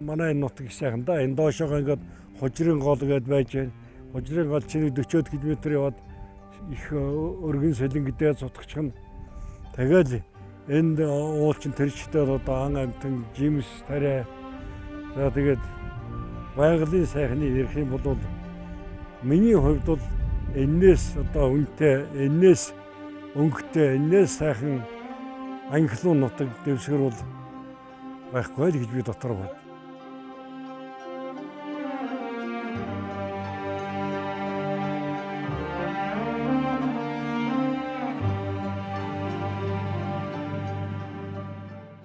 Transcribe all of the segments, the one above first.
Манай энэ нутаг их сайхан да. Энэ доошоогоо ингээд хожрын гол гэдээ байж байна. Хожрын гол чинь 40 км яваад их өргөн сэлэн гэдээ цутгачих нь. Тэгэл энд уулчин тэрчтэй одоо ан амтан жимс тарай. За тэгээд байгалийн сайхны ярих юм бол миний хувьд бол энээс одоо үнэтэй, энээс өнгөтэй, энээс сайхан анхлын нутаг дэвсгэр бол байхгүй л гэж би дотор бод.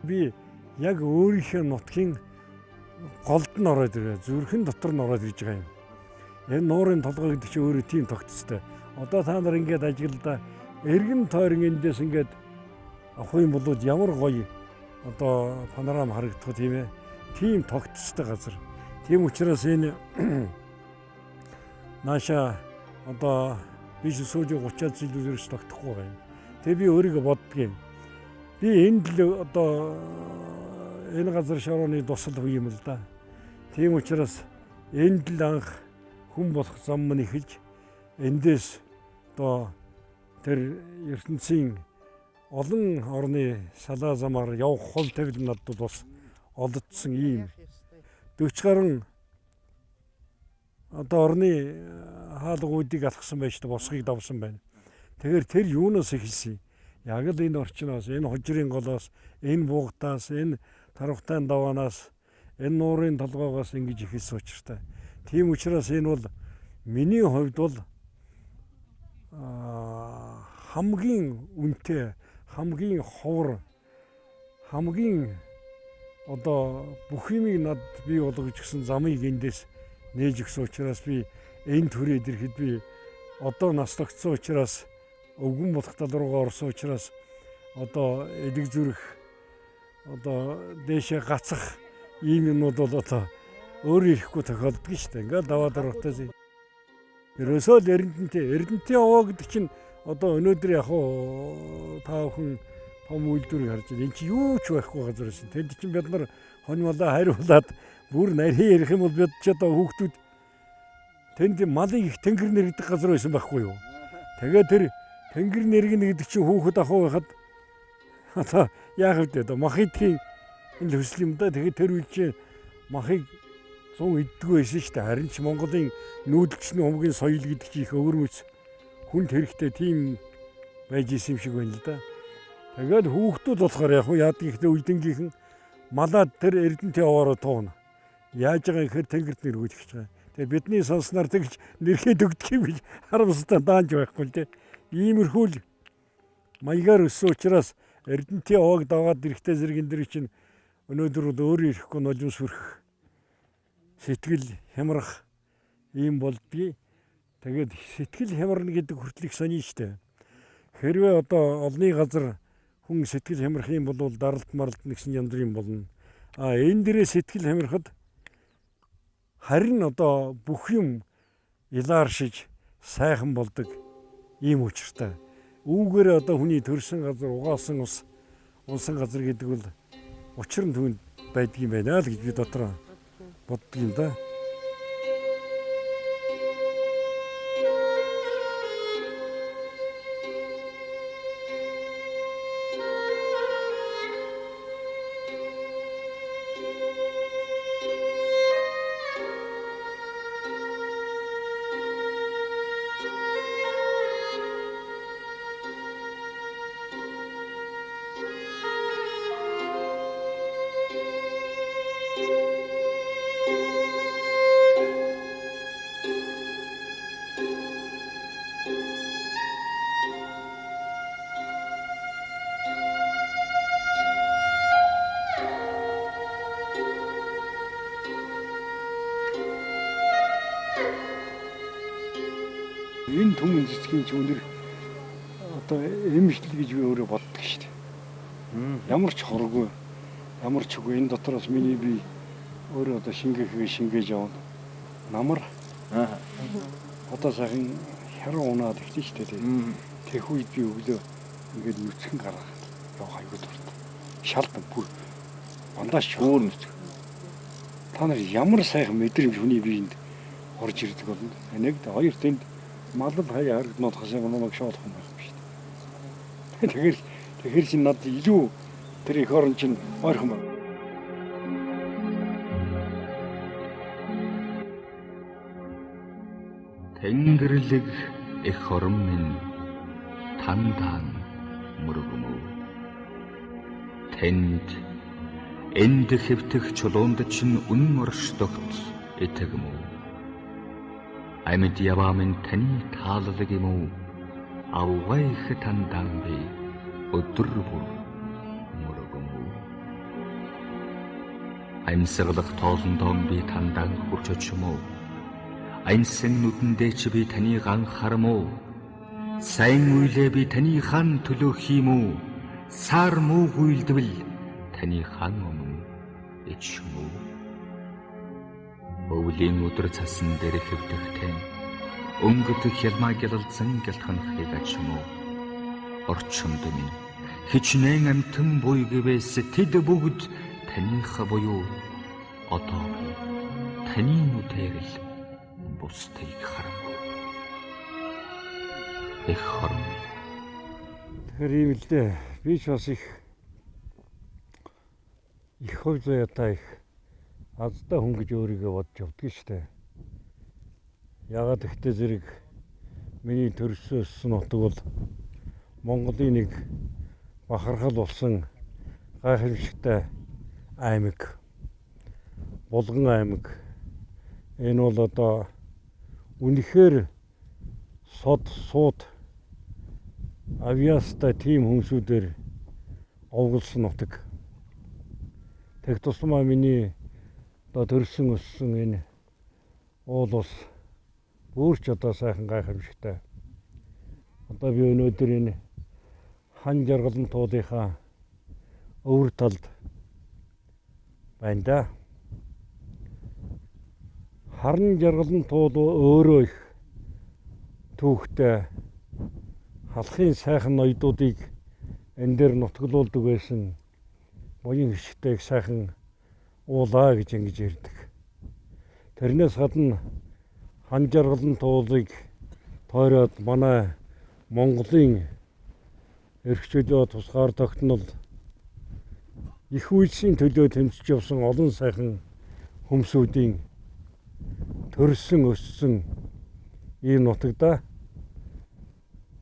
Би яг өөрийнхөө нутгийн голд нь ороод ирээ, зүрхэн дотор нь ороод ирж байгаа юм. Энэ нуурын толгой гэдэг чинь өөрөө тийм тогтцтой. Одоо та нар ингээд ажиглаа эргэн тойрон эндээс ингээд авах юм бол ямар гоё одоо панорам харагдах тийм ээ. Тийм тогтцтой газар. Тийм учраас энэ нааша одоо биш сүүлийн 30-аад жилээр ч тогтохгүй байгаа юм. Тэгээ би өөрийгөө боддгийн. Би энд л одоо энэ газар шорооны дусал үе юм л да. Тийм учраас энд л анх хүн болох зам мань эхэлж эндээс одоо тэр ертөнцийн олон орны салаа замаар явах хол тавил надад бас олдсон ийм 40 гаруй одоо орны хаалгуудыг алхсан байж та босхийг давсан байна. Тэгэхээр тэр юунаас эхэлсэн? Яг л энэ орчноос, энэ хожрын голоос, энэ буугтаас, энэ тарвтай даваанаас, энэ нуурын толгоогоос ингэж эхэлсэн учиртай. Тийм учраас энэ бол миний хувьд бол хамгийн үнэтэй, хамгийн ховор, хамгийн одоо бүх юмыг над бий болгож гисэн замыг эндээс нээж өгсөн учраас би энэ төрөд ирэхэд би одоо наслагдсан учраас өвгөн болох тал руугаа орсон учраас одоо эдэг зүрх одоо дээшээ гацах ийм юмнууд бол одоо өөрөө ирэхгүй тохиолддог шүү дээ. Ингээл даваад орохтойс ерөөсөө л Эрдэнтийн овоо гэдэг чинь одоо өнөөдөр яг та бүхэн том үйлдвэрийг харж байна. Энд чинь юу ч байхгүй газар байсан. Тэнд чинь бид нар хоньмолоо хариулаад бүр нарийн ярих юм бол бид ч одоо хүүхдүүд тэнд малын их тэнгэр нэргдэг газар байсан байхгүй юу? Тэгээд тэр тэнгэр нэргэн гэдэг чинь хүүхэд ахуй байхад одоо яах вэ дээ мах идхийн энэ хөсөл юм да. Тэгээд тэр үе чинь махыг 100 иддэг байсан шүү дээ. Харин ч Монголын нүүдэлчний humгийн соёл гэдэг чинь их өвөрмөц хүнд хэрэгтэй тийм байж исэн юм шиг байна л да. Тэгээд хүүхдүүд болохоор яг яадаг ихтэй үлдэнгийнхэн малаад тэр Эрдэнтийн овоороо тууна. Яаж байгаа юм хэр тэнгэрт нэргүүлж байгаа. Тэгээд бидний сонсноор тэгж нэрхэд өгдөг юм гэж харамсалтай даанч байхгүй л дээ. Иймэрхүү л маягаар өссөн учраас Эрдэнтийн овоог даваад ирэхтэй зэрэгэн дэр чинь өнөөдөр бол өөрөө ирэхгүй нулимс хүрэх сэтгэл хямрах ийм болдгийг. Тэгээд сэтгэл хямрна гэдэг хүртлэх сони штэ. Хэрвээ одоо олны газар хүн сэтгэл хямрах юм бол даралт маралт нэгсэн янз бүрийн болно. Энэ дээрээ сэтгэл хямрахад харин одоо бүх юм илааршиж сайхан болдог ийм учиртай. Үүгээр одоо хүний төрсэн газар угаасан ус унсан газар гэдэг бол учир нь түүнд байдаг юм байна л гэж би дотроо боддог юм да. Энэ түмэн цэцгийн ч өнөр одоо эмчлэл гэж би өөрөө боддог шүү дээ. Ямар ч хоргүй, ямар ч үгүй энэ дотроос миний би өөрөө одоо шингээж явна. Намар одоо сайхан хяруу унаад ихтэй шүү дээ. Тэрх үед би өглөө ингээд нүцгэн гаргаад явах аюул дуртай. Шалдан бүр бандаж өөр нүцгэн. та нар ямар сайхан мэдрэмж хүний биед орж ирдэг болно. Нэг хоёр тэнд малд хаяа харагдмал хасаа гоног шоолох юм байх биш. Тэгэхээр чинь над илүү тэр их орон чинь ойрхон байна. Тэнгэрлэг их орон минь тандан мөргөмөө. Тэнд энд хэвтэх чулуунд чинь үнэн оршдогт итгэмөө. Амьд яваа минь таны тааллаг юм уу? Авгайх тандан би өдөр бүр мөргөмөө. Амьсгалах тоолондоо би тандан хүрч очимөө. Амьсан нүдэндээ чи би таныг анхаармөө. Сайн үйлээ би таны хан төлөө хиймүү. Сар муу гүйлдэвэл таны хан өмнө ичмүү. Өвлийн өдөр цасан дээр хэвдэгтэй өнгөдөх хялмаа гялалзан гялтханахыг ачмуу. Орчимд минь хичнээн амтан буй гэвээс тэд бүгд таних буюу одоо би таны нүдээр л бусдыг харна. Эх хорон. Тэр юм л дээ. Би ч бас их хувь заяатай их азтай хүн гэж өөрийгөө бодож явдаг шүү дээ. Ягаад гэвэл зэрэг миний төрсөн нутаг бол Монголын нэг бахархал болсон гайхамшигтай аймаг. Булган аймаг. Энэ бол одоо үнэхээр сууд авьяастай тийм хүмүүсүүдээр овголсон нутаг. Тэг тусмаа миний одоо төрсөн өссөн энэ уул ус өөрч одоо сайхан гайхамшигтай. Одоо би өнөөдөр энэ хан жаргалан туулынхаа өвөр талд байна да. Харн жаргалан туул өөрөө их түүхтэй халахын сайхан ноёдуудыг энэ дээр нутаглуулдаг байсан буян хишгтэй их сайхан уулаа гэж ингэж ярьдаг. Тэрнээс гадна хан жаргалан туулыг тойроод манай Монголын эрх чөлөө тусгаар тогтнол их үйлсийн төлөө тэмцэж явсан олон сайхан хүмүүсүүдийн төрсөн өссөн ийм нутагда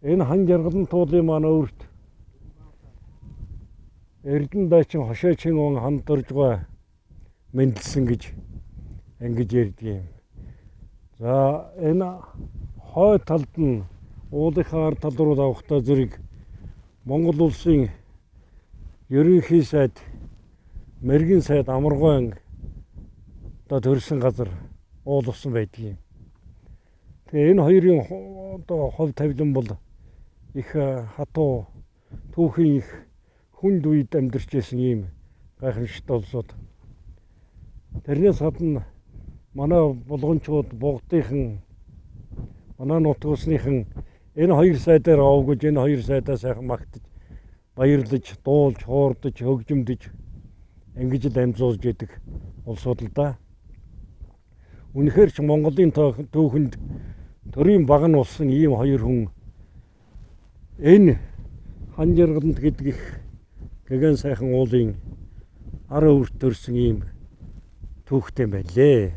энэ хан жаргалан туулын маань өөрт Эрдэнэ дайчин хошоочин он ханд дуржгаа мэндэлсэн гэж ингэж ярьдаг юм. За энэ хой талд нь уулынхаа ард тал руу авахдаа зэрэг Монгол улсын ерөнхий сайд мэргэн сайд Амаргой одоо төрсэн газар уулсан байдаг юм. Тэгээ энэ хоёрын одоо хов тавилан бол их хатуу түүхийн их хүнд үед амьдарч байсан ийм гайхамшигтай улсууд. Тэрнээс гадна манай булганчууд богдынхан манай нутгуусныхан энэ хоёр сайдаар овгож энэ хоёр сайдаа сайхан магтаж баярлаж дуулж хуурдаж хөгжимдөж ингэж л амжуулж идэг улсууд л да. Үнэхээр ч Монголын түүхэнд төрийн баг нь болсон ийм хоёр хүн энэ хан жаргаланд гэдэг их гэгэн сайхан уулын ар өвөрт төрсэн ийм түүхтэй байлээ.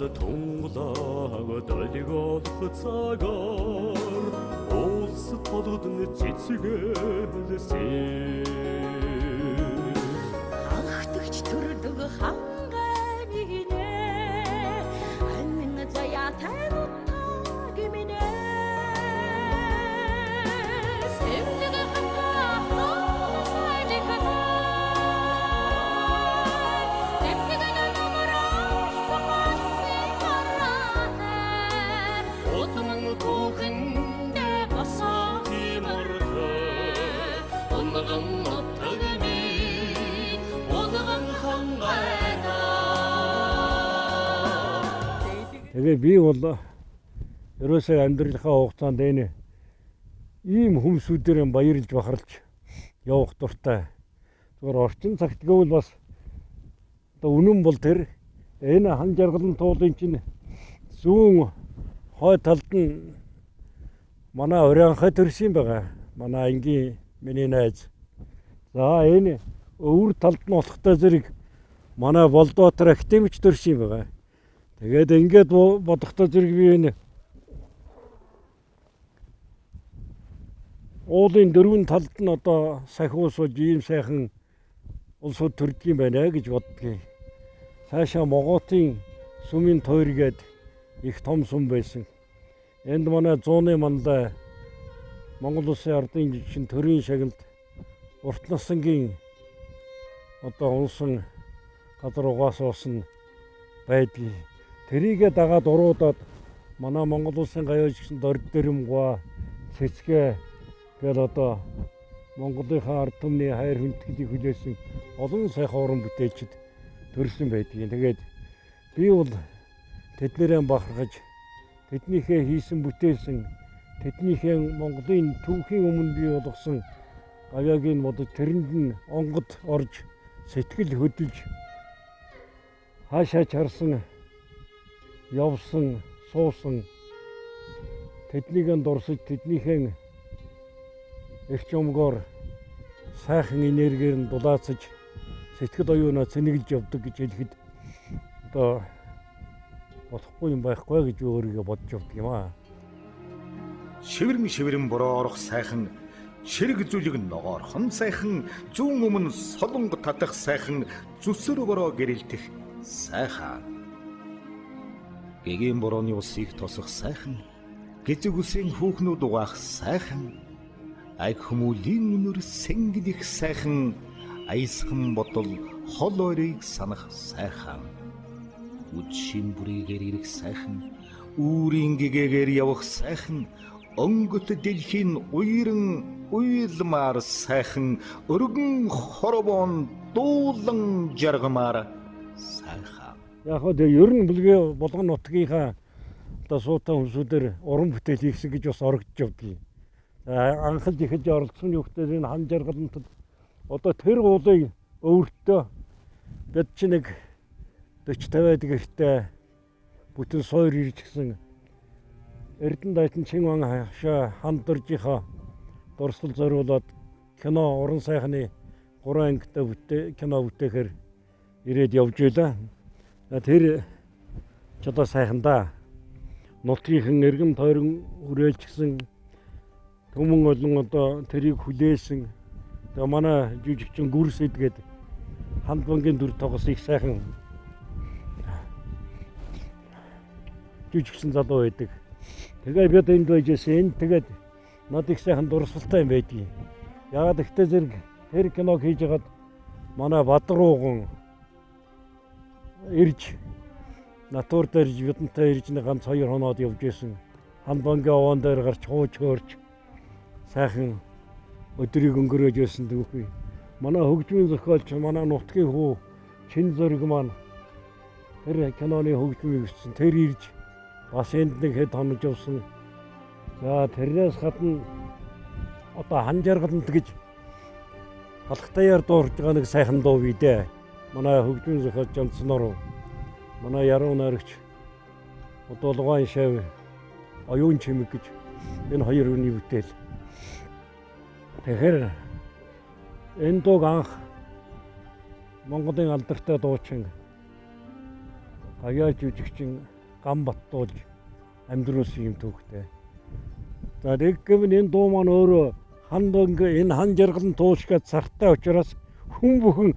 Тунгалаг далигол цагаар улс толгодны цэцгэлсэн хахтагч төрдөг ханганы гинэ амин заяатай нутаг минэ сэмдэг хатаа сайжихата Тэгээ би бол ерөөсөө амьдралынхаа хугацаанд энэ ийм хүмүүсүүдээр баярлж бахарч явах дуртай. Зүгээр орчин цагт гэвэл бас одоо үнэн бол тэр энэ хан жаргалын туулын чинь зүүн хой талд нь манай Орянхай төрсөн байгаа. Манай ангийн миний найз. За энэ өвөр талд нь болохтой зэрэг манай Болдбаатар академич төрсөн байгаа. Тэгээд ингээд бодохдоо зэрэг би энэ уулын дөрвөн талд нь одоо сахиусуулж ийм сайхан улсууд төрдөг юм байна гэж боддгийг. Цаашаа Моготын сүмийн тойр гээд их том сүм байсан. Энд манай 100-ны мандаа Монгол Улсын ардын жижигхэн төрийн шагналд урт насангийн одоо унсан газар угаасуусан байдгийг тэрийгэ дагаад уруудаад манай Монгол Улсын гаяожигчсан дорд дэрэмгва цэцгээ гээд одоо Монголынхаа ард түмний хайр хүндэтгэлийг хүлээсэн олон сайхан уран бүтээлчд төрсэн байдгийг. Тэгээд би бол тэднэрээ бахархаж тэднийхээ хийсэн бүтээсэн тэднийхээ Монголын түүхийн өмнө бий болгосон гаяагийн бодож тэрэнд нь онгод орж сэтгэл хөдлөж хаашаа чарсан явсан суусан тэднийг дурсаж тэднийхээ эрч өмгөөр сайхан энергиэр нь дулаацаж сэтгэл оюунаа цэнэглэж явдаг гэж хэлэхэд одоо болохгүй юм байхгүй гэж өөрийгөө бодож явдаг юм аа. Шивэрэн бороо орох сайхан ширэг зүлэг ногоорхон сайхан зүүн өмнө солонго татах сайхан зүсэр бороо гэрэлтэх сайхан гэгийн борооны усыг тосох сайхан гизэг үсийн хүүхнүүд угаах сайхан аг хүмүүлийн үнэр сэнгэлэх сайхан айсхан бодол хол ойрыг санах сайхан үдшин бүрийгээр ирэх сайхан үүрийн гэгээгээр явах сайхан онгот дэлхийн уйран уйлмаар сайхан өргөн хоробон дуулан жаргамаар сайхан. Яг хөө ер нь бүлгээ болгон нутгийнхаа одоо суутай хүмүүсүүдээр уран бүтээл хийсэн гэж бас орогдож явдгийг. Анхалж ихэлж оролцсоны хөвгтөр энэ хан жаргалантад одоо тэр уулыг өвөртөө бид чи нэг 40-50 гэртээ бүтэн сойр ирчихсэн Эрдэнэ дайтан Чинган хашаа хандуржийнхаа дурсгал зориулаад кино уран сайхны 3 ангитай кино бүтээхээр ирээд явж байлаа. Тэр ч одоо сайхан да. Нутгийнхэн эргэн тойрон хүрээлжсэн түмэн олон одоо тэрийг хүлээсэн. Тэгээ манай жижигчин гүрсэд гээд хандвангийн дүр тогос их сайхан жижигсэн залуу байдаг. Тэгээ бид энд байжсэн. Тэгээд над их сайхан дурсгалтай юм байдгийг. Яагаад ихтэй зэрэг тэр киног хийж хагаад манай Бадрууган ирж натур дээр бидэнтэй ирж нэг ганц 2 хоноод явж исэн. Хандвангийн овоон дээр гарч хууч хөөрч сайхан өдрийг өнгөрөөж байсан дүүхий. Манай хөгжмийн зохиолч манай нутгийн хүү Чин Зориг маань тэр киноны хөгжмийг өгсөн. Тэр ирж бас энд нэг хэд хонож явсан. За тэрнээс гадна одоо хан жаргалант гэж халахтаяар дуурж байгаа нэг сайхан дуу бий дээ. Манай хөгжмийн зохиолч Жамцноор манай яруу найрагч Удуулгын шав оюун чимэг гэж энэ хоёр үний бүтээл. Тэгэхээр энэ дууг анх Монголын алдартай дуучин гаяа жүжигчин Гамбат дуулж амьдруулсан юм түүхтэй. За тэгвэл энэ дуу маань өөрөө энэ хан жаргалан туушгаад цартай учраас хүн бүхэн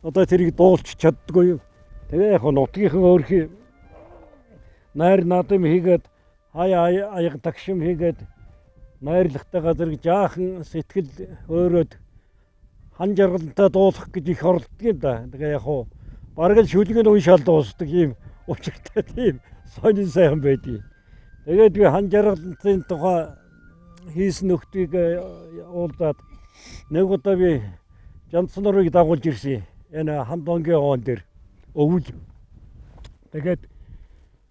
одоо тэрийг дуулж чаддгүй юм. Тэгээ яг нутгийнхан өөрхий найр надам хийгээд хаяа аяг тагшим хийгээд найрлагтай газар жаахан сэтгэл өөрөөд хан жаргалантай дуулах гэж их оролддог юм да. Тэгээ яг хуу бараг л шүлгэн уншаал дуусдаг юм учиртай тийм сонин сайхан байдгийг. Тэгээд би хан жаргалантын тухай хийсэн нөхдийг уулзаад нэг удаа би Жамцнорыг дагуулж ирсэн. Энэ Хандвангийн овоон дээр өвөл. Тэгээд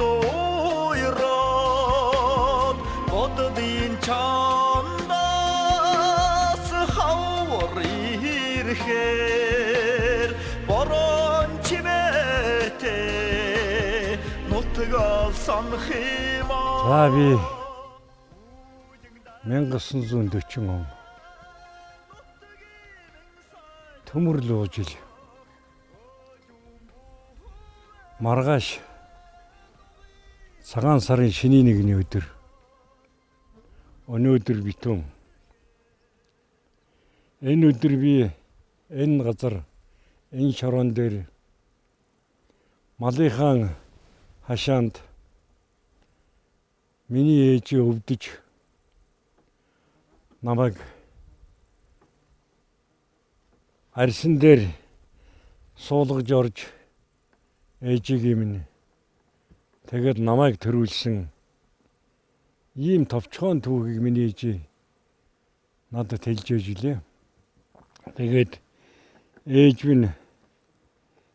дуйроод боддын чандаас хавар ирэхээр борон чимээтэй нутгаа санах юм За би 1940 он төмөрлөө жил маргааш цагаан сарын шинийн нэгний өдөр өнөөдөр битүүн энэ өдөр би энэ газар энэ шорон дээр малынхаа хашаанд миний ээжээ өвдөж намайг арьсан дээр суулгаж орж ээжигээ минь тэгээд намайг төрүүлсэн ийм товчхон түүхийг миний ээж надад хэлж өгч илээ. Тэгээд ээж минь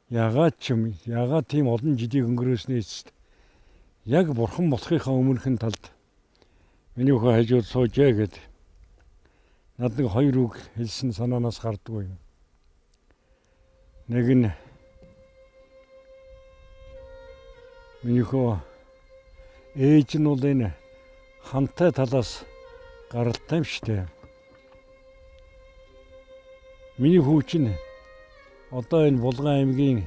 яагаад тийм олон жилийн өнгөрөөснөөс яг бурхан болохынхаа өмнөхөн талд миний хөө хажууд суужээ гэд над нэг хоёр үг хэлсэн санаанаас гардгүй юм. Нэг нь миний хөө ээж нь бол энэ хамтай талаас гаралтай юм штэ. Миний хүү чинь одоо энэ Булган аймгийн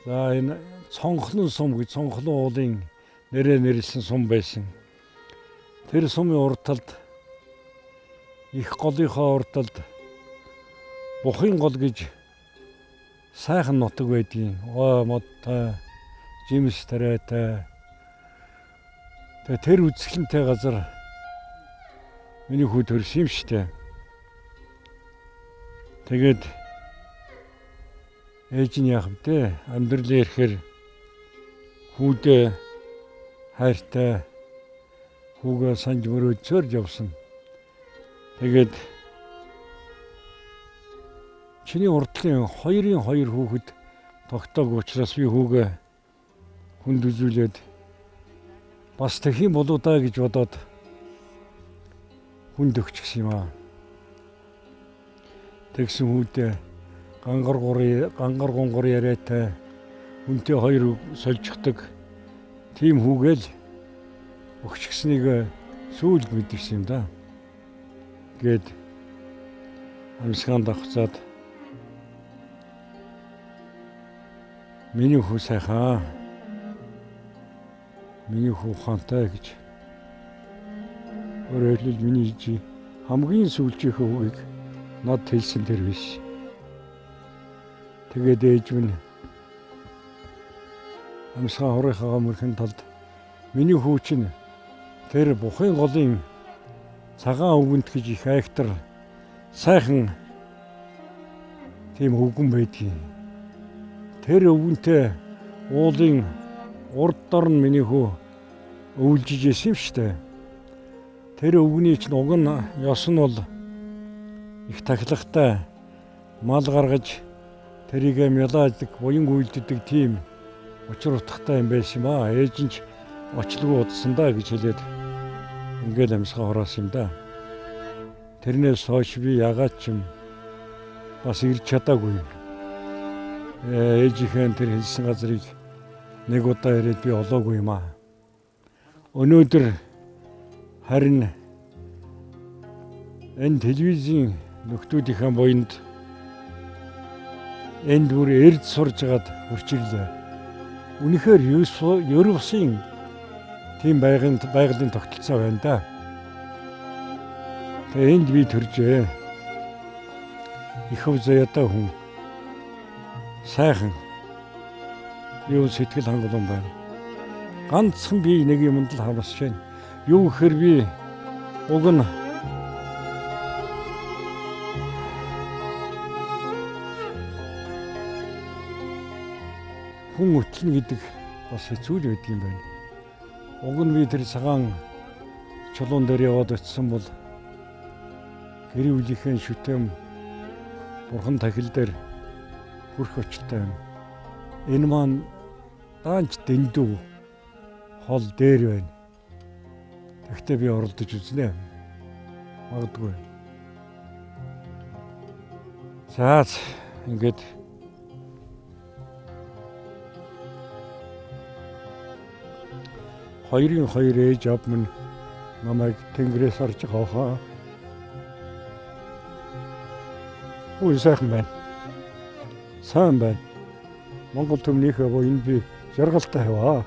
за энэ Цонхлон сум гэж Цонхлон уулын нэрээр нэрлсэн сум байсан. Тэр сумын урд талд их голынхоо урд талд Бухын гол гэж сайхан нутаг байдгийн. Ой модтой, жимс тариатай. Тэр үзэсгэлэнтэй газар миний хүү төрсөн юм штэ. Тэгээд ээж нь яах вэ? Амьдралаа ирэхээр хүүдээ хайртай хүүгээ санж мөрөөд цорж явсан. Тэгээд чиний урдлын 2-2 хүүхэд тогтоог учраас би хүүгээ хүнд үзүүлээд бас тэхийн болоо даа гэж бодоод хүнд өгчихсэн юм аа. Тэгсэн хүүдээ гангар гонгор яриатай хүнтэй хоёр сольжигдаг тийм хүүгээл өгчихснийг сүүлд мэдэрсэн юм да. Гээд амьсгаанд авцаад миний хүү сайхан миний хүү ухаантай гэж өөрөөр хэлбэл миний ээж хамгийн сүүлчийнхээ хүүгийг над хэлсэн тэр биш. Тэгээд ээж минь амьсгаа хорийнхоо мөрхөн талд миний хүү чинь тэр Бухын голын цагаан өвгөнт гэж их айхтар сайхан тийм өвгөн байдгийн. Тэр өвгөнтэй уулын урд дор нь миний хүү өвлжиж исэн юм штэ. Тэр өвгөний чинь уг нь ёс нь бол их тахилгатай мал гаргаж тэрийг мялаадаг, буян үйлддэг тийм учир утгатай юм байсан юм аа. Ээж нь ч очлого удсан да гэж хэлээд ингээл амьсгаа хороос юм да. Тэрнээс хойш би ягаад ч юм бас ирж чадаагүй. Ээжийнхэн тэр хэлсэн газрыг нэг удаа ирээд би олоогүй юм аа. Өнөөдөр харин энэ телевизийн нөхдүүдийнхээ буйнд энд бүр эрд сурж гаад хурцирлээ. Үнэхээр Европсын тийм байгалийн тогтолцоо байна да. Тэгээ энд би төржээ. Их хөв заяатай хүн. Сайхан. Юу сэтгэл хангалуун байна. Ганцхан би нэг юмд л хамсаж байна. Юу гэхээр би уг нь хүн өтлөн гэдэг бас хэцүү л байдаг юм байна. Уг нь би тэр цагаан чулуун дээр яваад очисон бол гэр бүлийнхээ шүтэм бурхан тахил дээр хүрх очтой юм. Энэ маань даанч дэндүү хол дээр байна. Тэгтээ би оролдож үзнэ. Магадгүй. За ингээд хоёрын хоёр ээж аав минь намайг тэнгэрээс орж байгаа. Үгүй сайхан байна. Сайн байна. Монгол төмнийхээ буйн би жаргалтай хаваа.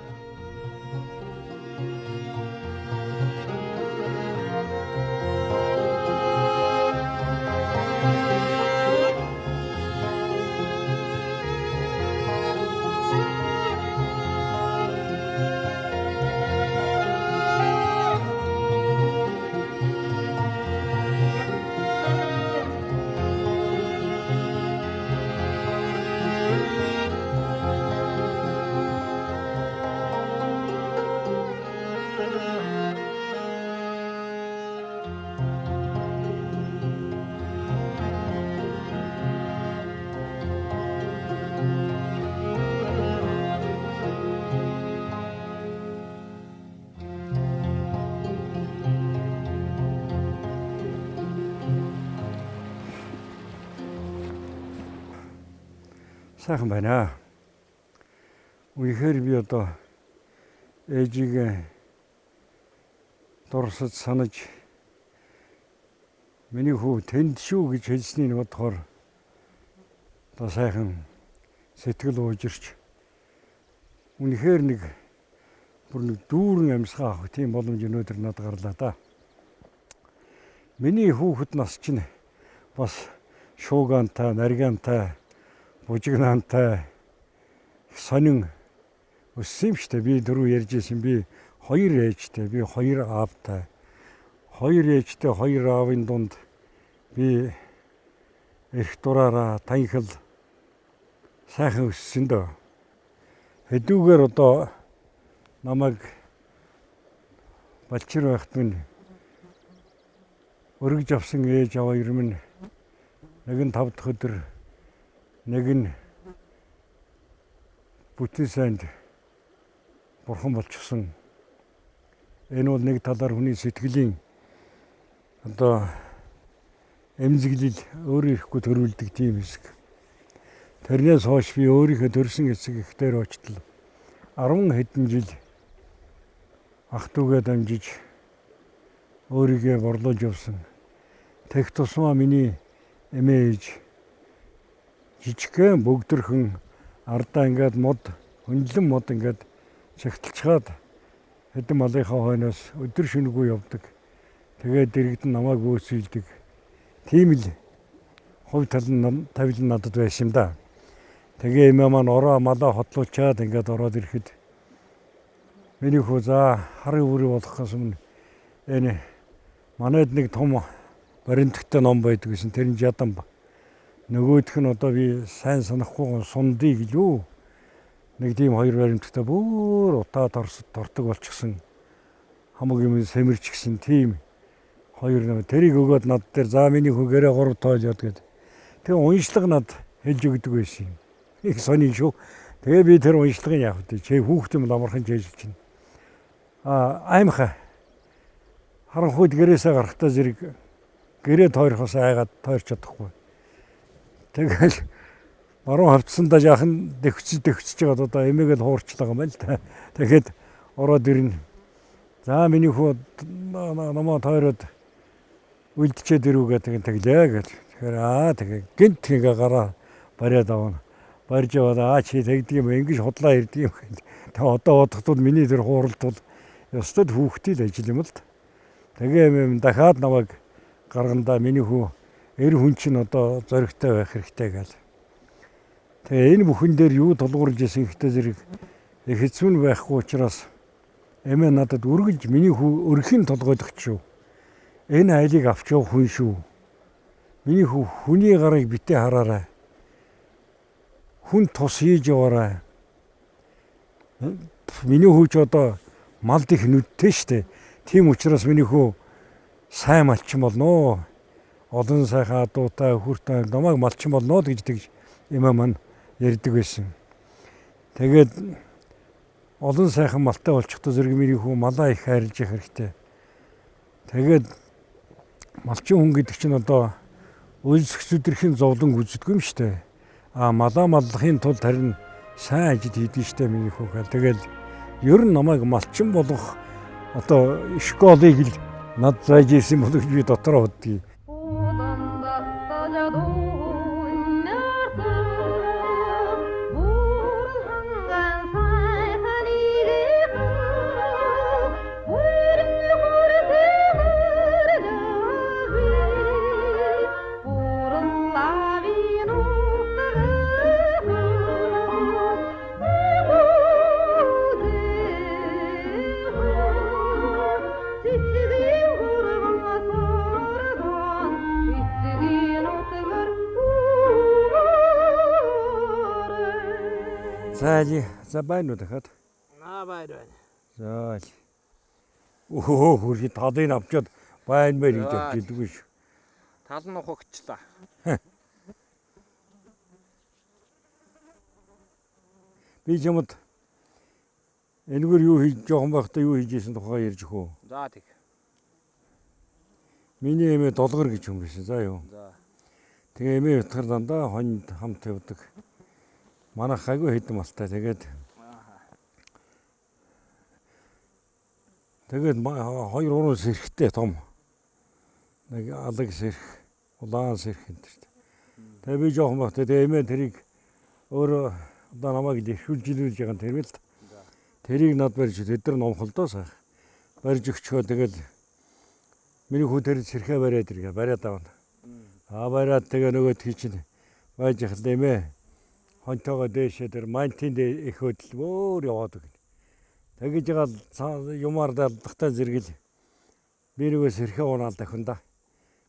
Сайхан байна. Үнэхээр би одоо ээжийг дурсаж санаж миний хүү тэнд шүү гэж хэлснийг бодохоор одоо сайхан сэтгэл уужирч үнэхээр нэг дүүрэн амьсгаа авах тийм боломж өнөөдөр надад гарлаа да. Миний хүүхэд нас чинь бас шуугаантай, наргаантай, бужигнаантай сонин өссөн юм шүү дээ. Би дөрөв ярьж ирсэн. Би хоёр ээжтэй, би хоёр аавтай. Хоёр ээжтэй, хоёр аавын дунд би эрх дураараа танхил сайхан өссөн дөө. Хэдүүгээр одоо намайг балчир байхад минь өргөж авсан ээж аваа хоёр минь нэг нь 5 дахь өдөр нэг нь бүтэн сайнд бурхан болчихсон. Энэ бол нэг талаар хүний сэтгэлийн одоо эмзэглэл өөрөө ирэхгүй төрүүлдэг тийм хэсэг. Тэрнээс хойш би өөрийнхөө төрсэн эцэг эхтэр очтол 10 хэдэн жил ах トゥ угээ дамжиж өөрийгөө борлуулж явсан. Тех тусмаа миний эмээ ээж жижигхэн бөгдөрхөн ардаа ингээд мод хөндлөн мод ингээд чагталчгаад хэдэн малынхаа хойноос өдөр шөнөгүй явдаг. Тэгээд дэрэгдэн намайг бөөсөйлдөг. Тийм л хувь талын тавилан надад байсан юм да. Тэгээ эмээ маань ороо малаа хотлуулчаад ингээд ороод ирэхэд миний хүү за харын үрээ болохоос өмнө энэ манайд нэг том баримттай ном байдаг гэсэн тэр нь жадан. Нөгөөх нь одоо би сайн санахгүй сундыг гэлөө. Нэг тийм хоёр баримттай бүр утаа тортог болчихсон. Хамаг юм сэмэрч гисэн тийм хоёр нэг тэрийг өгөөд над дээр за миний хөгөрөө 3 тойлоод гээд. Тэгээ уншлаг над хэлж өгдөг байсан юм. Их сони шүү. Тэгээ би тэр уншлагыг яах вэ? Чи хүүхдийн амархан жийлж чинь. Аймха харанхуйд гэрээсээ гарахтаа зэрэг гэрээ тойрхоос айгаад тойрч чадахгүй. Тэгэл баруун хавцсандаа жаахан дэвчж байгаа одоо эмээгээд хуурчлаа юм байна л та. Тэгэхэд ороод ирнэ. За миний хүү намаа тойроод үлдчихэд ирүүгээ тэглээ гэж. Тэгэхээр тэгээ гинт ингээ гараа бариад авна. Барьж яваад чи тэгдэг юм ингэж худлаа ирдэг юм. Тэгээ одоо бодохдод миний тэр хууралтууд ёстой хүүхдийн ажил юм л та. Тэгээ дахиад намайг гаргандаа миний хүү эр хүн чинь одоо зоригтой байх хэрэгтэй гэл. Тэгээ энэ бүхэн дээр юу тулгуурж исэн ихтэй зэрэг хэцүү байхгүй учраас эмээ надад үргэлж миний хүү өрхийн толгойлох шүү. Энэ айлыг авч явах хүн шүү. Миний хүү хүний гарыг битээ хараарай. Хүн тус хийж яваарай. Миний хүү ч одоо малд их нүдтэй штэ. Тийм учраас миний хүү сайн малчин болно. Олон сайхан адуутай хүртэ намайг малчин болно гэж тэгж эмээ маань ярьдаг байсан. Тэгээд олон сайхан малтай болчихдоо зэрэг мэрийнхүү малаа их хайрлаж явах хэрэгтэй. Тэгээд малчин хүн гэдэг чинь одоо өлсөх зүдэрхийн зовлон үздэг юм штэ. Малаа маллахын тулд харин сайн ажил хийдэг штэ минийхүү гэл. Тэгээд ер нь намайг малчин болох одоо школыг л над зааж ирсэн болох би дотроо боддгийг. За байна уу дахиад? Байна. За. Хөрхи талыг авчаад байна мэр гэж хэлдэггүй шүү. Тал нь ухагчлаа. Би чамд энэгээр юу хийж жоохон байхдаа юу хийжсэн тухай ярьж өгөө. За тэг. Миний эмээ долгор гэж юм байсан. За юу. За. Тэгээ эмээ утгаар дандаа хонд хамт явдаг. Манайх хайгүй хэдэн малтай. Тэгээд 2-3 сэрхтэй том. Нэг алаг сэрх, улаан сэрх энэ шүү дээ. Тэгээ би жоохон байхдаа тэгээ эмээ тэрийг өөрөө одоо намайг дэвшүүлж илүүлж байгаа юм тэрмэл. Тэрийг над барьж тэд нар номхолдоо сайх. Барьж өгчөө тэгэл миний хүү тэр сэрхээ бариад иргээ бариад авна. Бариад тэгээ нөгөө тий чинь байж хэл эмээ хонтоогоо дээшээ тэр мантинд их хөдөл өөр яваад өгнө. Тэгэж байгаа юмар далдахтай зэрэгэл би нөгөө сэрхээ унаал дахин да.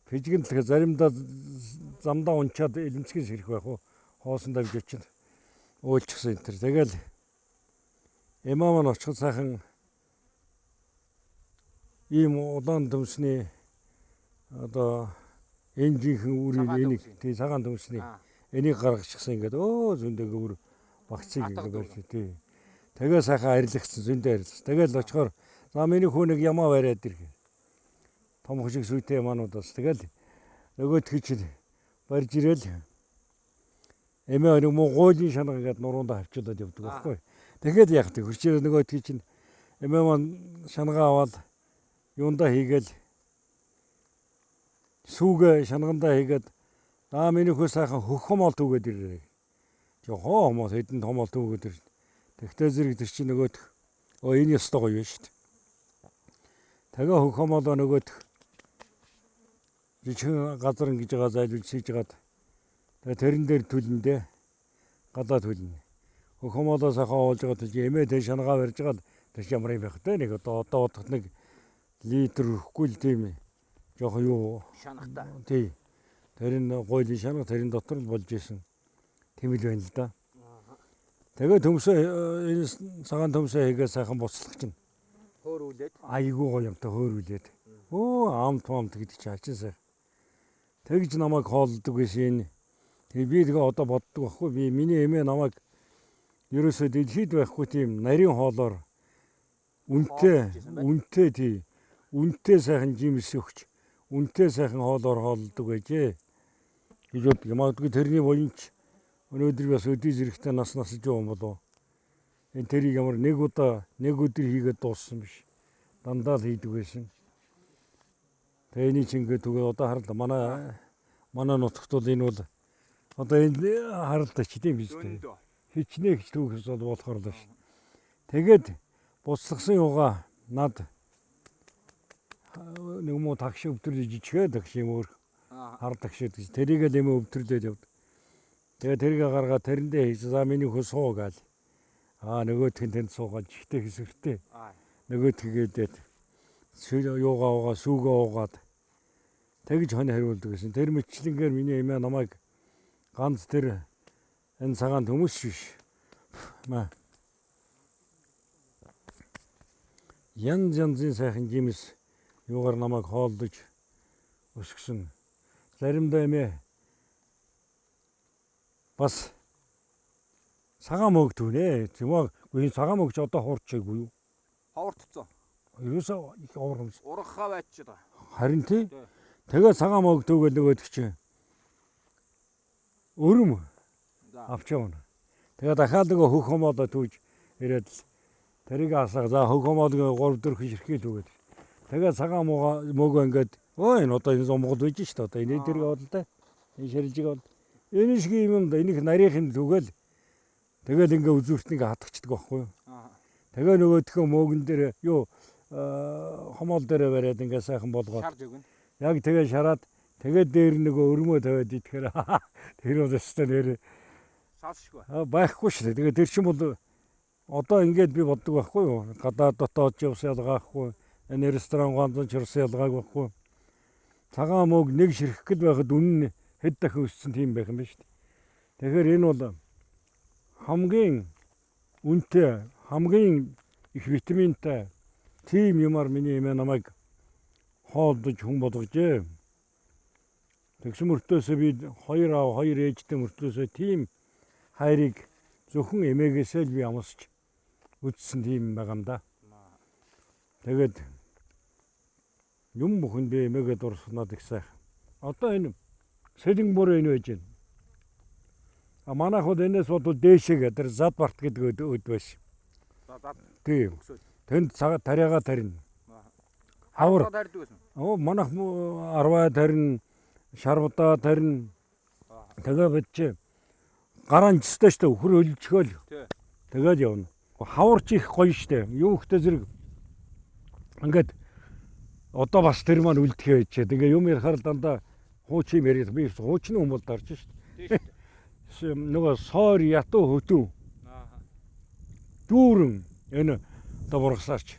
Фижигэн тэгээ заримдаа замдаа унчаад элэмцгийн сэрх байх уу. Хоосондоо бич очинд уйлчихсан энэ төр. Тэгэл эмаа маань очиход сайхан ийм улаан төмсний одоо энжинхэн үрийн энийг тий цагаан төмсний энийг гаргачихсан ингээд зөндөө гөр багцыг барьж тий. Тэгээ сайхан арилгацсан зөндөө арилгасан. Тэгэл очихоор за миний хүү нэг ямаа бариад ирэх. Том хөшиг сүйтэй мануудаас тэгэл нөгөөдгий чинь барьж ирэл эмээ нэг гоолийн шанга ингээд нуруундаа хавчуулаад явдаг байхгүй. Тэгэхэд яг тэг хурчээр нөгөөдгий чинь эмээ маань шангаа аваад юундаа хийгээл сүүгээ шангандаа хийгээд миний хүү сайхан хөх хомол түгээд ирээ. Жохоо хомол хэдэн хомол түгээд ирээ. Тэгтээ зэрэг тэр чинь нөгөөдх энэ ёстой гоё шүү дээ. Тэгээ хөх хомолоо нөгөөдх жижиг газар ингэж байгаа зайлуулж хийж гаад тэгээ тэрэн дээр түлэндээ гадаа түлнэ. Хөх хомолоо сайхан оолж байгаа тийм эмээ тэ шангаа барьж гаад тэр ямар юм байх вэ? Нэг одоо одохт нэг литр өгөхгүй л тийм жоохон юу шанахта. Тий. Тэр нь гойлын шанга тэрэн дотор л болж исэн. Тийм л байна л да. Тэгээ төмсөө энэ цагаан төмсөө хийгээ сайхан буцлах чинь. Хөөрүүлээд. Айгуу гоё юмтай хөөрүүлээд. Амт гэдэг чи хачин сайн. Тэгж намайг хоолдог гэсэн. Тэгээ би тэгээ одоо боддог байхгүй. Би миний эмээ намайг ерөөсөө дэлхийд байхгүй тийм нарийн хоолоор үнэтэй тий. Үнэтэй сайхан жимс өгч. Үнэтэй сайхан хоолоор хоолдог байжээ. Гэж боддог. Магадгүй тэрний буянч өнөөдөр бас өдий зэрэгтэй насж байгаа юм болов. Энэ тэрийг ямар нэг өдөр хийгээд дууссан биш. Дандаа л хийдэг байсан. Тэгээ энийг чинь ингээд түгээ одоо хараад манай нутагт бол энэ бол одоо энэ харалтай ч тийм биз дээ. Хичнээн гэж түүхс бол болохоор л ш. Тэгээд буцлагсан юугаа над нэг муу такси өвтөрлөж жижигээ такси юм өөр хар такси гэж тэрийг л юм өвтөрлөөд явд. Тэгээ тэрийг гаргаад тэрэндээ хийсэн. За миний хөө суугаал. Нөгөөдх нь тэнд суугаад чихтэй хэсвэртэй. Нөгөөдгийгээд юугаа сүүгээ уугаад тэгж хонь хариулдаг гэсэн. Тэр мэтлэнгээр миний эмээ намайг ганц тэр энэ цагаан төмөс биш. Янзын сайхан жимс юугаар намайг хоолдож өсгсөн. Заримдаа эмээ бас цагаан мөгдвнэ. Зэмээ Энэ цагаан мөгч одоо хуурчаагүй юу? Ховордцсон. Ерөөсөө их уурмс. Ургахаа байчиж байгаа. Харин тий. Тий. Тэгээ цагаан мог төгөөл нөгөөдөг чинь. Өрөм За. авч явна. Тэгээ дахиад нөгөө хөх хомоодоо түүж ирээд л тэрийг асаа за хөх хомоод 3-4 ширхээ төгөөд. Тэгээ цагаан мөгөө ингээд өө энэ одоо энэ Монгол байж шүү дээ. Одоо энэ дэрэг бодолтой. Энэ ширжиг бол энэ шиг юм да энийг нарийнх нь түгээл тэгэл ингээ үзүүртнийг хатгачдаг байхгүй юу? Тэгээ нөгөөдхөө мөгөн дээр юу хомоол дээр бариад ингээ сайхан болгоод Шарж өгнө. яг тэгээ шараад тэгээ дээр нөгөө өрмөө тавиад идэхээр тэр бол өстой нэр Салшгүй. байхгүй шүү дээ. Тэгээ тэр чинь бол одоо ингээд би боддог байхгүй юу? Гадаад дотоод ч явс ялгаахгүй. Энэ ресторан ганцхан ч явс ялгааг байхгүй. Цагаан мөг нэг ширхгэл байхад үнэн хэд дахин өссөн тийм байх юм байна шүү дээ. Тэгэхээр энэ бол хамгийн үнэтэй, хамгийн их витаминтай тийм юмар миний эмээ намайг хоолдож хүн болгожээ. Тэгсэн мөртөөсөө би 2 аав 2 ээжтэй мөртөөсөө тийм хайрыг зөвхөн эмээгээсээ л би амсч үтсэн тийм байгаа юм да. Тэгээд юм бүхэн би эмээгээ дурсанаад их сайхан. Одоо энэ сэлэн бүр энэ байж байна. А манайхууд энэс бодвол дээшээгээ тэр зад барт гэдэг өд байсан. За. Тийм. Тэнд цагаат тариагаа тарина. Хавар. Тарьдаг гэсэн. Оо манайх арваа тарина, шарвдаа тарина. Тэгээ бич гараан жистэй штэ хөр хөлжгөөл. Тий. Тэгээд явна. Хаварч их гоё штэ. Юу ихтэй зэрэг ингээд одоо бас тэр маань үлдэхээ байчээ. Тэгээ юм ярихаар дандаа хуучин яриад би хуучны хүмүүс дарж штэ. Нөгөө соор ятуу хөтөн. Дүүрэн энэ одоо бургасаарч.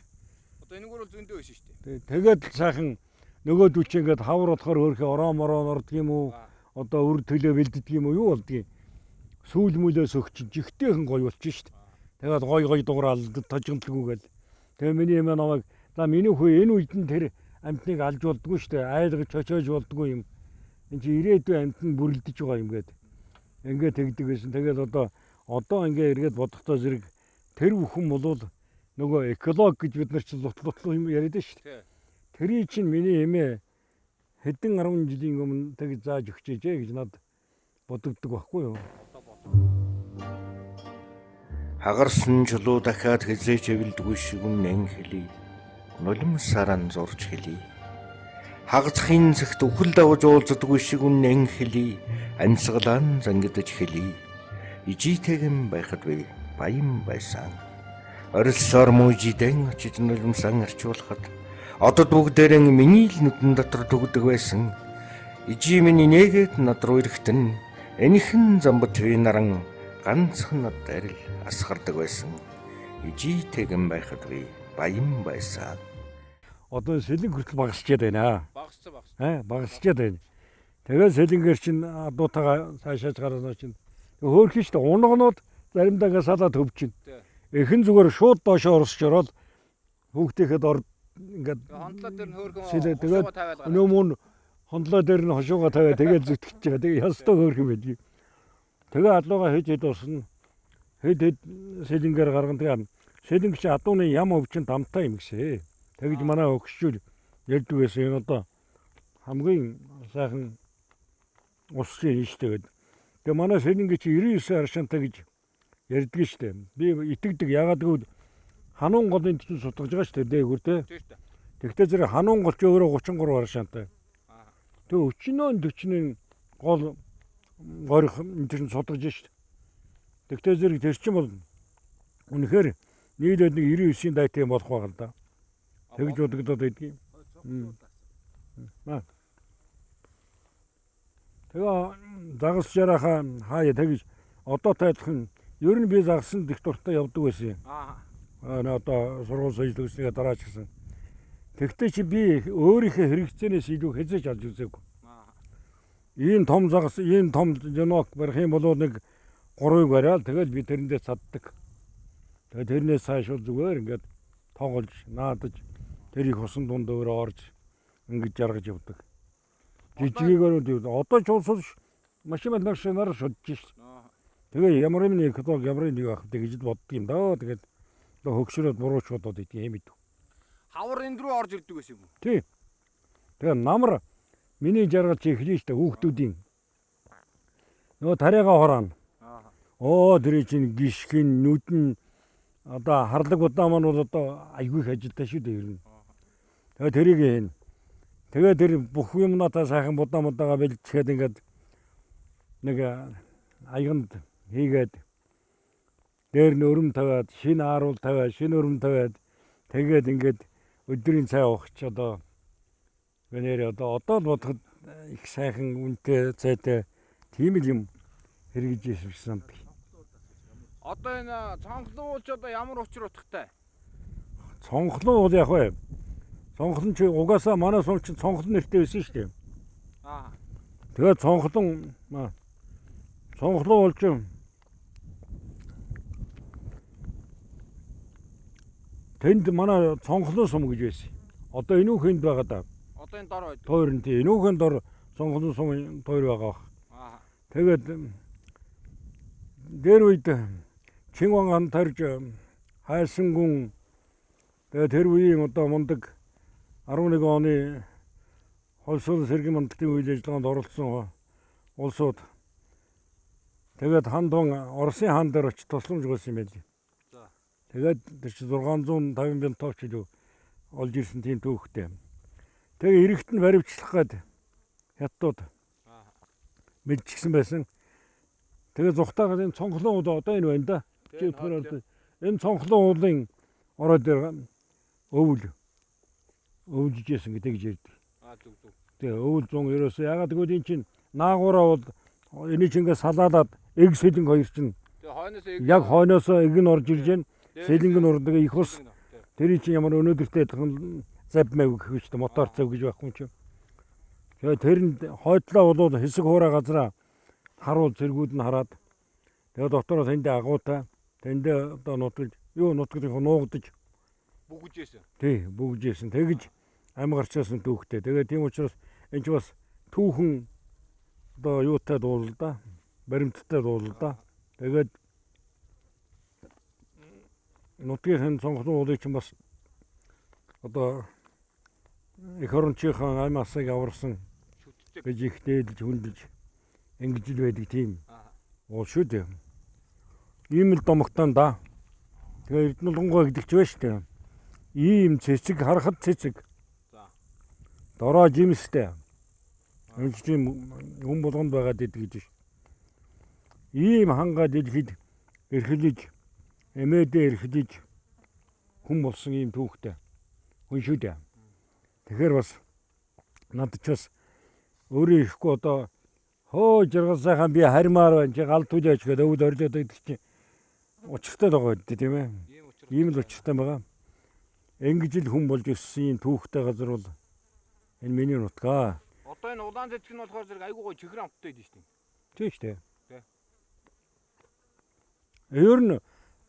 Одоо энэгээр бол зөндөө биш шүү дээ. Тэгээд сайхан нөгөө дүүч ингээд хавар болохоор хөрхөө ороо мороо нордг юм уу? Одоо өр төлөө бэлддэг юм уу? Юу болдгийг? Сүүл мүлөөс өгч жигтэйхэн гоё болчих шүү дээ. Тэгээд гой дуграал тожигдлгүйгээл. Тэгээ миний эмээ намайг за миний хүү энэ үед нь тэр амтныг алж болдгоо шүү дээ. Айлгаж чочоож болдгоо юм. Энд чи ирээдүйн амтнд бүрлдэж байгаа юм гээд. Ингээд тэгдэг байсан. Тэгээд одоо ингээ эргээд бодохдоо зэрэг тэр бүхэн болвол нөгөө эколог гэж бид нар чинь лутлуу юм яриад шүү дээ. Тэрий чинь миний эмээ хэдэн 10 жилийн өмнө тэг зааж өгчээжээ гэж над бодогддог байхгүй юу? Хагарсан чулуу дахиад хизээч эвэлдэггүй шиг үнэн хэлий. Нулимсаран зурж хэлий. Хагацхын зэгт үхэл давж уулздаггүй шиг үнэн хэлий. Ансгалан зангидаж хэлий. Ижийтэгэн байхад би баян байсан. Орилсоор мужидэн очиж нулимсан арчуулахад одод бүгдээрэн миний л нүдэн дотор төгдөг байсан. Ижи миний нээгээд над руу ирэхтэн энийхэн замбат би наран ганцхан над арил асгардаг байсан. Ижийтэгэн байхад би баян байсан. Одоо сэлэн хүртэл багасчаад байна. Багасцсан. Багасчаад байна. Тэгээд сэлэнгээр чинь адуутаага цаашааж гараад чинь хөөрхөн шүү дээ. Унгонууд заримдаа салаад хөвчин. Эхэн зүгээр шууд доошоо орсч ороод хүүхдээхэд ингээд Хондлоо дээр нь хөөргөн тэгээд өнөөмөн хондлоо дээр нь хошууга тавиа тэгээд зүтгэж байгаа. Тэгээд ястай хөөрхөн байдгийг. Тэгээ адлууга хийж дуусна. Хэд сэлэнгээр гарган тэгээ сэлэнг чи адууны ям өвчин дамтай юм гисэ. Тэгж манай өгшүүл ярьдаг байсан. Энэ одоо хамгийн сайхан усчин ийштэй гэдэг. Тэгээ манай сэлэнг чи 99 аршинтай гэж ярьдаг штэ. Би итгэдэг ягаад гэвэл хануун голын чинь сутгаж байгаа штэ дээгүр те. Тэгтээ зэрэг хануун гол ч өөрөө 33 аршинтай. Тэгээ өчнөө 40-ны гол горих энэ чинь сутгаж штэ. Тэгтээ зэрэг тэр чинь бол үнэхээр нийлээд нэг 99-ийн дайтай болох байгаа л да. Тэгж бодогдоод байдгийг. Тэгээ загас жарахаа хаяа тэгж одоо тайлхан ер нь би загсан дэх дуртай явдаг байсан. Одоо сургууль соёлтгчдээ дараач гэсэн. Тэгтээ чи би өөрийнхөө хэрэгцээнээс илүү хэзээж алж үзээгүй. Ийм том загас, ийм том жонок барих юм бол нэг 3-ыг бариад тэгэл би тэрэндээ цаддаг. Тэгээд тэрнээс цаашгүй зүгээр ингээд тоглож, наадаж тэр их усан дунд өөрөө орж ингэж жаргаж явдаг. Жижигээр одоо ч улсууш машинаар шодж шít. Тэгээ ямар юм нэг одоо ямар нэг ах гэж боддөг юм да. Тэгээд одоо хөгшрөөд бурууч бодоод идэх юм идэв. Хавар энд рүү орж ирдэг байсан юм уу? Тий. Тэгээ намар миний жаргалж эхлэн штэ хүүхдүүдийн. Нөгөө тариагаа хороон. Оо тэр чинь гიშгэн нүдэн одоо харлаг удаа маань бол одоо айгүй их ажилтаа шүү дээ ер нь. Тэгээ тэрийг хийн. Тэгээ тэр бүх юмнуудаа сайхан будаамуудаага бэлчгээд ингээд нэг аяганд хийгээд дээр нь өрөм тавиад шинэ ааруул тавиад шинэ өрөм тавиад тэгээд ингээд өдрийн цай уугч одоо гэнээр одоо л бодоход их сайхан үнэтэй цайтай тийм л юм хэрэгжиж ирсэн. Одоо энэ цонхлон ууч одоо ямар учир утгатай? Цонхлон бол яг бай. Цонхлон чи угаасаа манай сум чинь цонхлон нэртэй байсан шүү дээ. Тэгээд цонхлон болж тэнд манай цонхлон сум гэж байсан. Одоо энүүхэнд байгаа да. Одоо энэ дор байдаг. Тойр нь тий энүүхэн дор цонхлон сум тойр байгаа. Тэгээд дээр үед Чингван хан тарж хайсан гүн тэгээд тэр үеийн одоо мундаг 11 оны холсол сэргийн мандалтын үйл ажиллагаанд оролцсон улсууд тэгээд хандун Оросын хаан дээр очиж тусламж өгсөн юм байл. Тэгээд тэр чинь 650 мянган товч олж ирсэн тийм түүхтэй. Тэгээ эрэгт нь баривчлах гээд хятадууд мэдчихсэн байсан. Тэгээ зүхтаагаад энэ цонхлон ууд одоо энэ байна да. Энэ цонхлон уулын ороо дээр өвлжижсэн гэдэг гэж ярьдаг. Тэгээ өвл 100 ерөөсөө ягаад гэвэл энэ чинь наагуураа бол энийг ингээ салаалаад эг сэлэнг хоёр чинь яг хойноосоо эг нь орж ирж байна. Сэлэнг нь ордог их ус. Тэр чинь ямар өнөөдөртэй завмайг гэх юм чи мотор цав гэж байхгүй юм чи. Тэгээ тэрэнд хойдлоо болоод хэсэг хуурай газараа харуул зэргүүд нь хараад тэгээ дотороо тэнд агуутай тэнд одоо нутгаж нуугдаж бүгжээсэн. Тий, бүгжээсэн. Тэгж амгарчаасан түүхтэй. Тэгээ тийм учраас энэ ч бас түүхэн одоо юутай дуулал да. Баримттай дуулал да. Тэгээд нутгийн цонхлон уулыг ч бас одоо их орончийн аймаасыг аварсан гэж их дээлж хүндэж ингэж л байдаг тийм уул шүү дээ. Ийм л домогтон да. Тэгээ Эрдэнэлгонгой гэдэг ч байна шүү дээ. Ийм цэцэг харахад цэцэг. Дороо жимстэй. Энэ тийм хүн болгонд байгаад идэг гэж. Ийм хангаа дэлхийд эрхлэж эмээдээ эрхлэж хүн болсон ийм түүхтэй. Хүн шүү дээ. Тэгэхээр бас надад ч бас өөрөө ихгүй одоо хөө жаргал сайхан би хармаар байна чи гал түлээч гэдэг өвд оржоод байдаг чи учиртай байгаа гэдэг тийм ээ. Ийм л учиртай байгаа. Ингэж л хүн болж өссөн юм түүхтэй газар бол энэ миний нутгаа. Одоо энэ улаан цэцэг нь болохоор зэрэг айгүй гоо чихрэн амттай байдаг шүү дээ. Тийм шүү дээ. Ер нь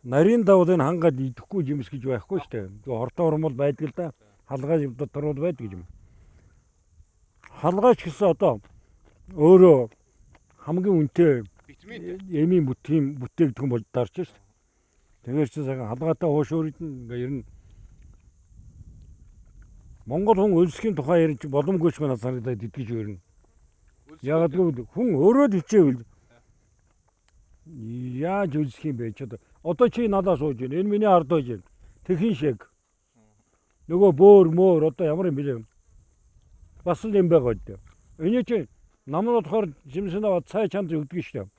нарийн давал энэ хангаад идэхгүй жимс гэж байхгүй шүү дээ. Тэгээ хортон урмал байдаг л да. Халгай дотор бол байдаг юм. Халгайч гэсэн одоо өөрөө хамгийн үнэтэй эмийн бүтээгдэхүүн болж дарж шүү дээ. Тэгэхээр чи сайхан халгайтай хуушуурд ингээ ер нь Монгол хүн өлсхийн тухай ярьж боломгүйч манаа санагдаад итгэж өрнө. Яг гэвэл хүн өөрөө л хичээвэл яаж өлсөх юм бэ ч одоо чи надаас сууж байна. Энэ миний ард байж байна. Тэхийн шиг. Нөгөө бөөр мөөр одоо ямар юм бэ? Бас л юм байгаа дээ. Энэ чи намын болохоор жимсэн аваад цай чанд өгдөг шүү дээ.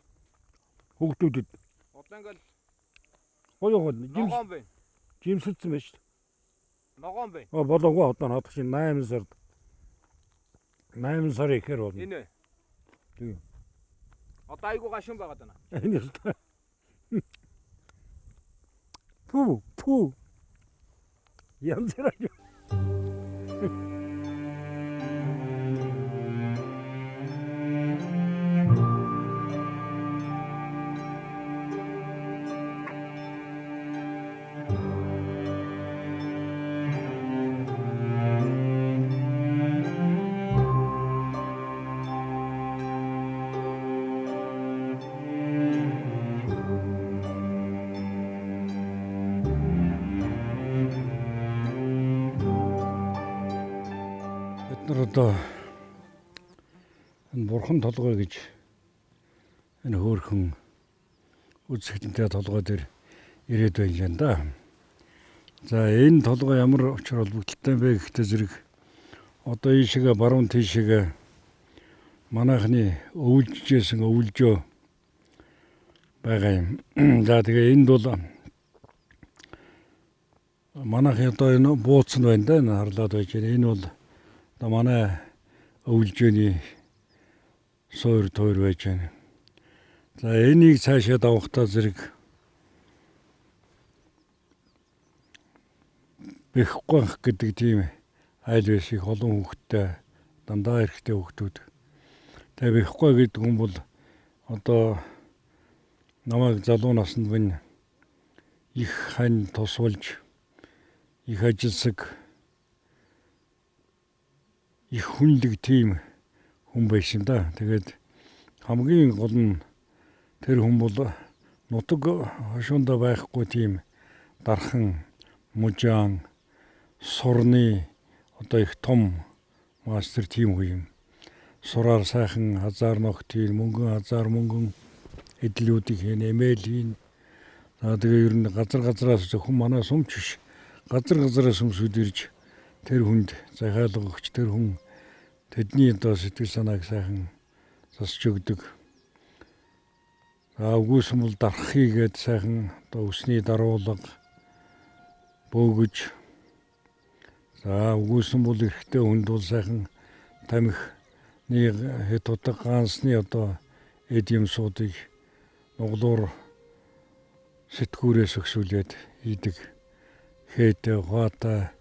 Хүүхдүүдэд. Одоо ингээл гоё жимсэлсэн байна шүү дээ. Ногоон бай. Болоогүй одоо надад чинь 8 сард 8 сар ихэр болно. Энэ. Тийм. Одоо айгуу гашуун байгаад байна. Энэ өстой. Пүү. Янзраа. одоо энэ бурхан толгой гэж энэ хөөрхөн үзэгдэнтэй толгой дээр ирээд байж байна да. За энэ толгой ямар учир холбогдолтой бэ гэхдээ зэрэг одоо ийшээгээ баруун тийшээгээ манайхны өвлжжсэн өвлжөө байгаа юм. За тэгээ энд бол манайх одоо энэ бууц нь байна да, энэ харлаад байж байна. Энэ бол одоо манай өвлжөөний суур тойр байж байна. За энийг цаашаа давхтаа зэрэг бэхгүйх гэдэг тийм айл байшиг олон хүүхдтэй дандаа эрэгтэй хүүхдүүд. Тэгээ бэхгүй гэдэг хүн бол одоо намайг залуу наснд минь их хань тусвалж их ажилсаг их хүнлэг тийм хүн байсан да. Тэгээд хамгийн гол нь тэр хүн бол нутаг хошуундаа байхгүй тийм дархан мужаан сурны одоо их том мастер тийм хүн юм. Сураар сайхан хазаар ногтын мөнгөн хазаар мөнгөн эдлүүдийг хийн эмээл хийн. За тэгээ ер нь газраас зөвхөн манай сумч биш. Газараас сүмсүүд ирж тэр хүнд захиалга өгч тэр хүн тэдний одоо сэтгэл санааг сайхан засч өгдөг. За үгүйсэн бол дарахыгээд сайхан одоо өсний даруулга бөөгөж. За үгүйсэн бол эрэгтэй хүнд бол сайхан тамхины хэд удаа ганцны одоо эд юмсуудыг нуглуур сэтгүүрээс өгсүүлээд хийдэг. Хээтэй гоотой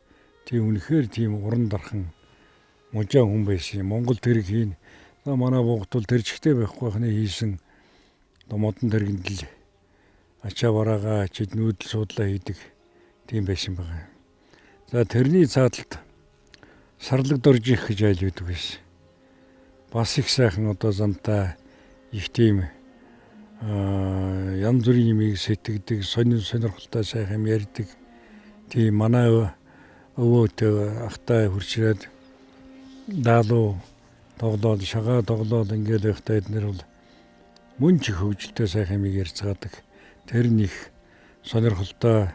тийм үнэхээр тийм уран дархан мужаан хүн байсан. Монгол тэрэг хийн. За манай богд бол тэрчгтэй байхгүй ханы хийсэн модон тэргэндэл ачаа бараага чид нүүдэл суудлаа хийдэг тийм байсан байгаа. За тэрний цааталт сарлаг дорж их гэж айл байдаг байсан. Бас их сайхан одоо зантай их тийм янз бүрийн юмыг сэтгэдэг, сонирхолтой сайхан ярьдаг. Тийм манай өвөөтэй ахтай хурцраад даалуу тоглоод шагаа тоглоод ингээд байхдаа эднэр бол мөн ч хөвгөлтэй сайхан юмыг ярьцгаадаг. Тэр нэг сонирхолтой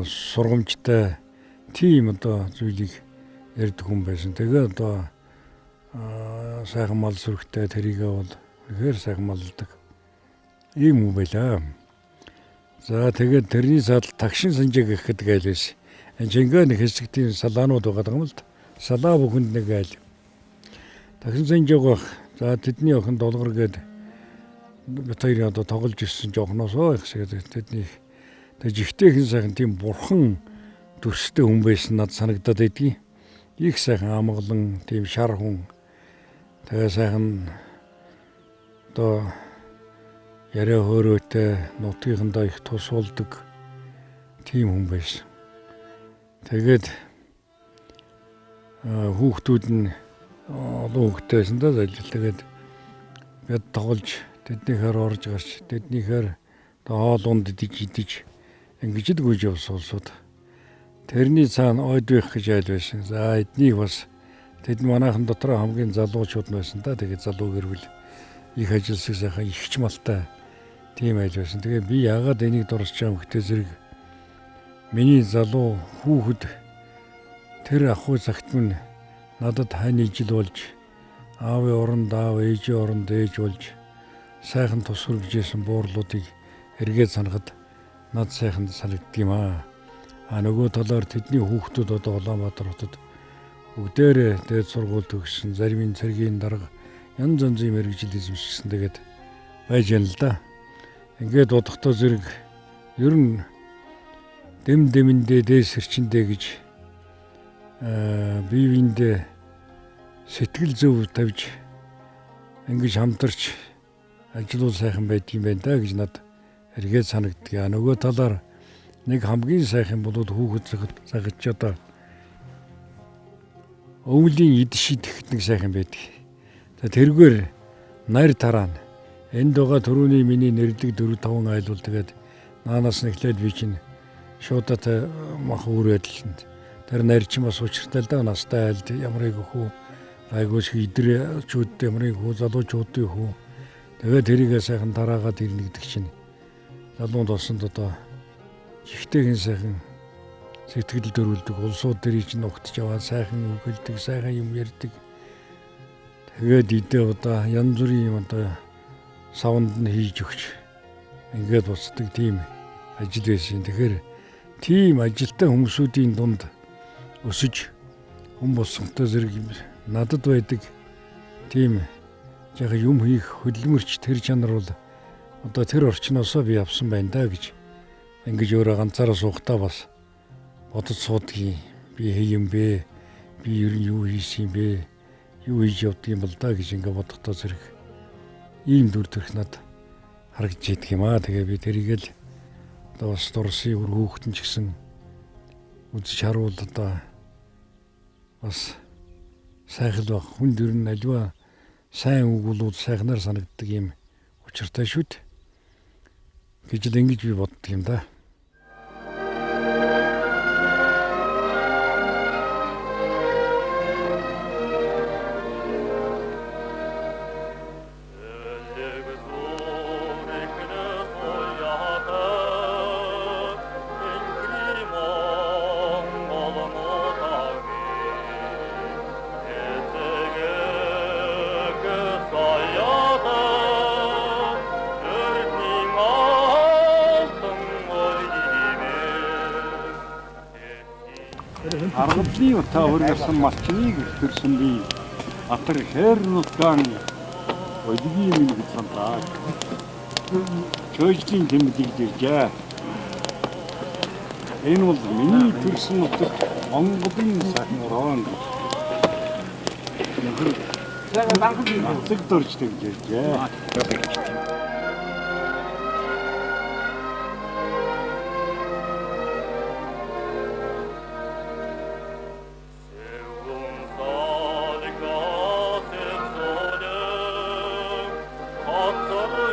сургамжтай тийм одоо зүйлийг ярьдаг хүн байсан. Тэгээ одоо сайхан мал сүрхтэй тэрийгээ бол үнэхээр сайхан малдаг. Ийм хүн байлаа. За тэгээд тэрний садал тагшин санжаа гэхэд айлээс. Анжингаа нэг хэсэг тийм салаанууд байгаа юм л да. Салаа бүхэнд нэг айл. Тагшин санжааг за тэдний охин долгор гээд битээр одоо тоглож ирсэн жоохносоо их шиг тэдний тэг жигтэйхэн сайхан тийм бурхан төстэй хүн байсан надад санагдаад байдгийг. Их сайхан амгалан тийм шар хүн. Тэгээ сайхан одоо яриа хөөрөөтэй нутгийнхандаа их тусуулдаг тийм хүн байсан. Тэгээд хүүхдүүд нь олон хүүхдтэй байсан да зайлшгүй. Тэгээд бид тоглож тэднийхээр орж гарч тэднийхээр хоолунд идэж ингэж л гүйж явсан улсууд. Тэрний цаана ойд байх гэж айл байсан. За эднийг бас тэд манайхан дотор хамгийн залуучууд байсан да. Тэгээд залуу гэрвэл их ажилсаг сайхан ихч малтай тийм айл байсан. Тэгээ би яагаад энийг дурсаж байгаа юм гэхдээ зэрэг миний залуу хүүхэд тэр ахуй цагт минь надад хань ижил болж аавын оронд аав ээжийн оронд ээж болж сайхан тус хүргэжсэн буурлуудыг эргээд санахад над сайхан санагддаг юм аа. Нөгөө талаар тэдний хүүхдүүд одоо Улаанбаатар хотод бүгдээрээ дээд сургууль төгссөн, зарим нь цэргийн дарга янз янзын мэргэжил эзэмшсэн тэгээд байж байна л да. Ингээд бодохдоо зэрэг ер нь дэм-дэмэндээ дээс хэрчэндээ гэж бие биендээ сэтгэл зөв тавьж ингэж хамтарч ажиллавал сайхан байдгийм байна да гэж над эргээд санагддаг. Нөгөө талаар нэг хамгийн сайхан болоод хүүхэд цагт одоо өвлийн идэж шидэх нэг сайхан байдаг. Тэргээр найр тараа энд байгаа түрүүний миний нэрлэг 4-5 айл бол тэгээд наанаас нэхлээд би чинь шуудатай мах үүрээд л Тэр нарчин бас учиртай л да настай айлд ямрыг хүү айгуус идрчүүд ямрыг хүү залуучуудын хүү тэгээд тэрийгээ сайхан дараагаад ирнэ гэдэг чинь залуунд болсонд одоо ихтэйгэн сайхан сэтгэл төрүүлдэг улсууд дэрийг чинь угтж яваад сайхан үгэлдэг сайхан юм ярьдаг. Тэгээд идэ одоо янз бүрийн юм одоо савнд нь хийж өгч ингээд босдог тийм ажил байсан. Тэгэхээр тийм ажилтай хүмүүсүүдийн дунд өсөж хүн болсонтой зэрэг надад байдаг тийм яг юм хийх хөдөлмөрч тэр чанар бол одоо тэр орчноосоо би авсан байна да гэж ингэж өөрөө ганцаараа суухтаа бас бодож суудгийг би хийм бэ, би ер нь юу хийсэн бэ, юу хийж явдаг юм бол да гэж ингэ бодохдоо зэрэг ийм дүр төрх над харагдж идэх юм аа. Тэгээ би тэрийгэл одоо бас дурсын үр хүүхдэн ч гэсэн үзэж харуул одоо бас сайхан баг хүн дөр нь аливаа сайн үг бол сайхнаар санагддаг юм учиртай шүү дээ гэж л ингэж би боддог юм да. Аргадны утаа өргөсөн малчныг төрсөн би атар хэрнутган өдгийн минь гэсэн. Чөйжлийн тэмдэг дэржээ. Энэ бол миний төрсөн нутаг Монголын сайхан орон. Яг банкны дөржтэй дэржээ. Отцов